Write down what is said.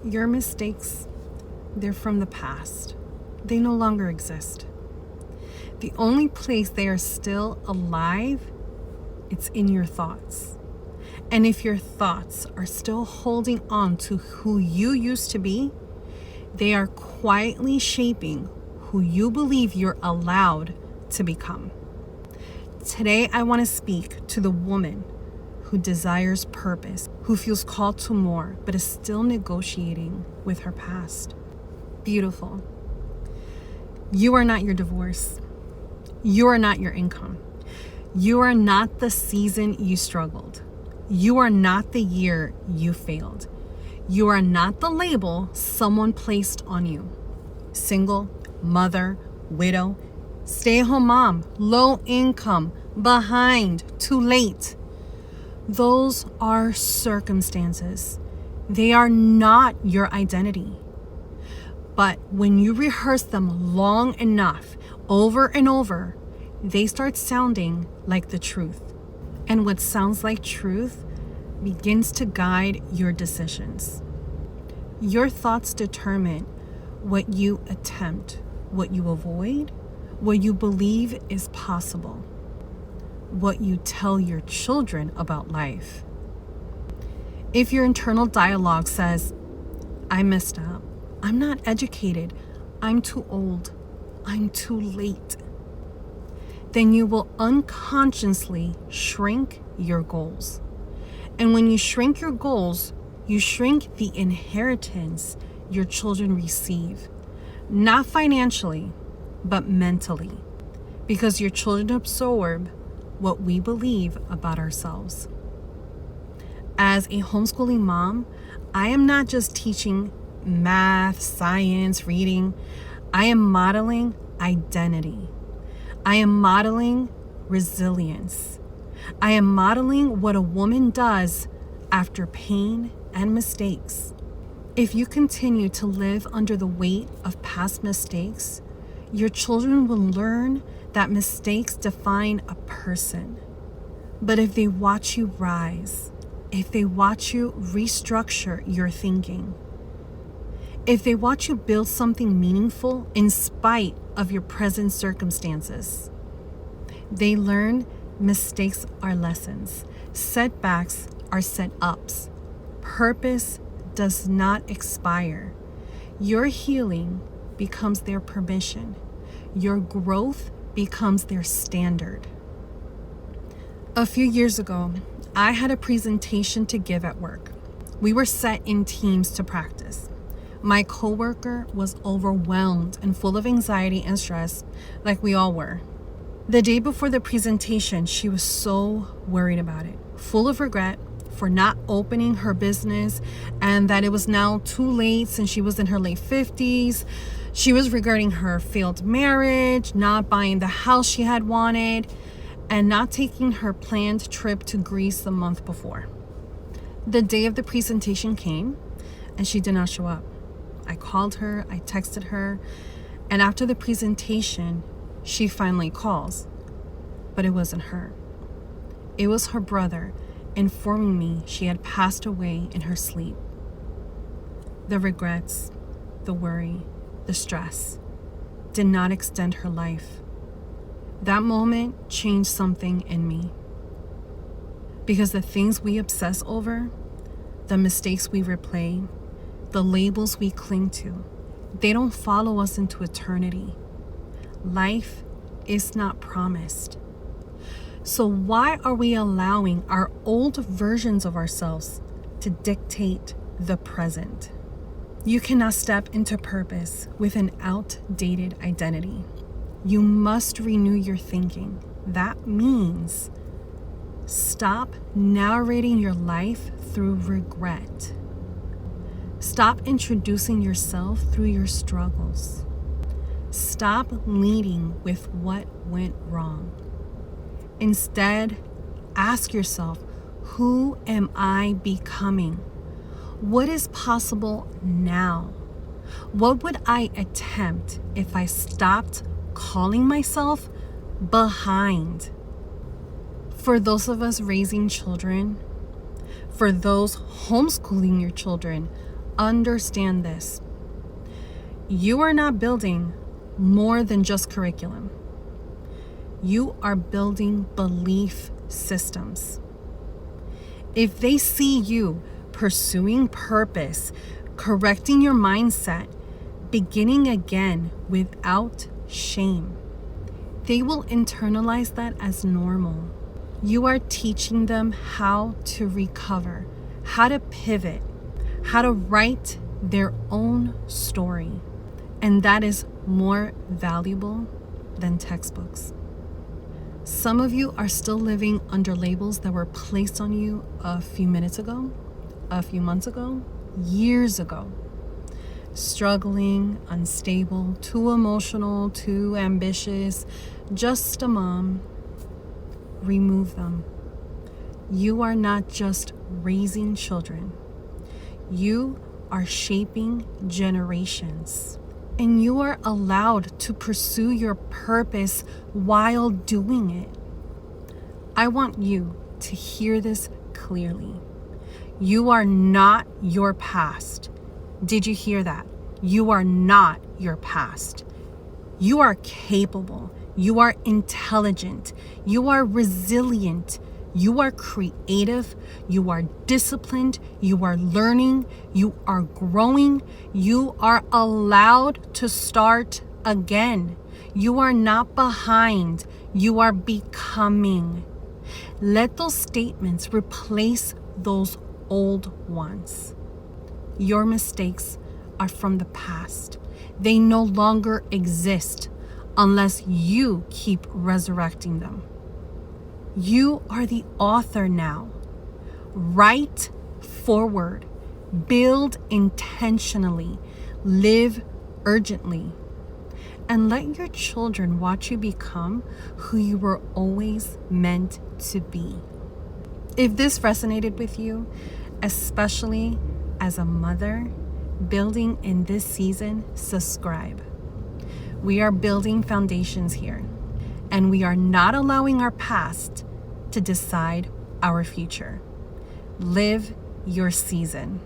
Your mistakes, they're from the past. They no longer exist. The only place they are still alive, it's in your thoughts. And if your thoughts are still holding on to who you used to be, they are quietly shaping who you believe you're allowed to become. Today, I want to speak to the woman who desires purpose, who feels called to more, but is still negotiating with her past. Beautiful. You are not your divorce. You are not your income. You are not the season you struggled. You are not the year you failed. You are not the label someone placed on you. Single, mother, widow, stay-at-home mom, low income, behind, too late. Those are circumstances. They are not your identity. But when you rehearse them long enough, over and over, they start sounding like the truth. And what sounds like truth begins to guide your decisions. Your thoughts determine what you attempt, what you avoid, what you believe is possible, what you tell your children about life. If your internal dialogue says, I messed up, I'm not educated, I'm too old, I'm too late, then you will unconsciously shrink your goals. And when you shrink your goals, you shrink the inheritance your children receive, not financially, but mentally, because your children absorb what we believe about ourselves. As a homeschooling mom, I am not just teaching math, science, reading. I am modeling identity. I am modeling resilience. I am modeling what a woman does after pain and mistakes. If you continue to live under the weight of past mistakes, your children will learn that mistakes define a person. But if they watch you rise, if they watch you restructure your thinking, if they watch you build something meaningful in spite of your present circumstances, they learn mistakes are lessons, setbacks are set-ups. Purpose does not expire. Your healing becomes their permission. Your growth becomes their standard. A few years ago, I had a presentation to give at work. We were set in teams to practice. My coworker was overwhelmed and full of anxiety and stress, like we all were. The day before the presentation, she was so worried about it, full of regret for not opening her business and that it was now too late since she was in her late 50s. She was regretting her failed marriage, not buying the house she had wanted, and not taking her planned trip to Greece the month before. The day of the presentation came and she did not show up. I called her, I texted her, and after the presentation, she finally calls. But it wasn't her. It was her brother informing me she had passed away in her sleep. The regrets, the worry, the stress did not extend her life. That moment changed something in me. Because the things we obsess over, the mistakes we replay, the labels we cling to, they don't follow us into eternity. Life is not promised. So why are we allowing our old versions of ourselves to dictate the present? You cannot step into purpose with an outdated identity. You must renew your thinking. That means stop narrating your life through regret. Stop introducing yourself through your struggles. Stop leading with what went wrong. Instead, ask yourself, who am I becoming? What is possible now? What would I attempt if I stopped calling myself behind? For those of us raising children, for those homeschooling your children, understand this. You are not building more than just curriculum. You are building belief systems. If they see you pursuing purpose, correcting your mindset, beginning again without shame, they will internalize that as normal. You are teaching them how to recover, how to pivot, how to write their own story. And that is more valuable than textbooks. Some of you are still living under labels that were placed on you a few minutes ago, a few months ago, years ago. Struggling, unstable, too emotional, too ambitious, just a mom. Remove them. You are not just raising children. You are shaping generations. And you are allowed to pursue your purpose while doing it. I want you to hear this clearly. You are not your past. Did you hear that? You are not your past. You are capable. You are intelligent. You are resilient. You are creative. You are disciplined. You are learning. You are growing. You are allowed to start again. You are not behind. You are becoming. Let those statements replace those old ones. Your mistakes are from the past. They no longer exist unless you keep resurrecting them. You are the author now. Write forward. Build intentionally. Live urgently. And let your children watch you become who you were always meant to be. If this resonated with you, especially as a mother building in this season, subscribe. We are building foundations here, and we are not allowing our past to decide our future. Live your season.